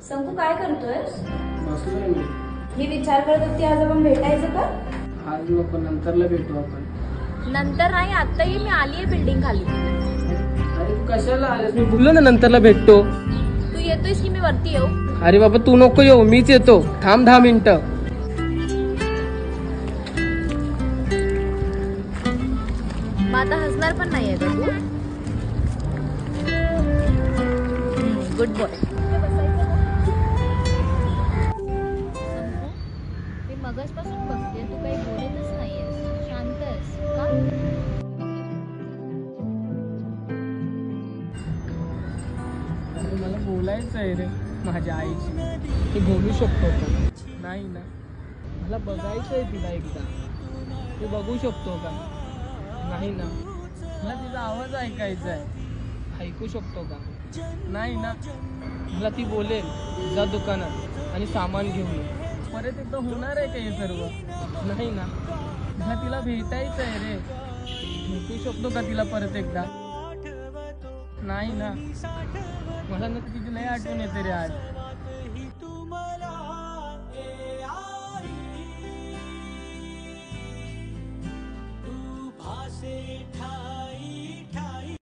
संकू काय करतोयस? बसलोय मी. मी विचार करत होती आज आपण भेटायचं का? आज नको, नंतरला भेटू आपण. नंतर नाही, आता मी आलीये बिल्डिंग खाली. अरे तू कशाला आलेस? मी बोललो ना नंतरला भेटतो. तू येतोयस की मी वरती येऊ? अरे बाबा तू नको येऊ, मीच येतो. थांब 10 मिनिटं. मग आता हसणार पण नाहीये का तू? Good boy. मी मगाचपासून बघते, तू काही बोलतच नाहीयेस, शांत आहेस का? अरे मला बोलायचं आहे रे माझ्या आईशी. मी बोलू शकतो का? नाही ना, मला बघायचं आहे तिला एकदा. ते बघू शकतो का? नाही ना, मला तिचा आवाज ऐकायचा आहे. ऐकू शकतो का? नाही ना, मला ती बोलेल जा दुकानात आणि सामान घेऊन ये. परत एकदा होणार आहे का हे सर्व? नाही ना, मला तिला भेटायचं आहे रे. भेटू शकतो का तिला परत एकदा? नाही ना, मला ना तिची लय आठवण येते रे आज.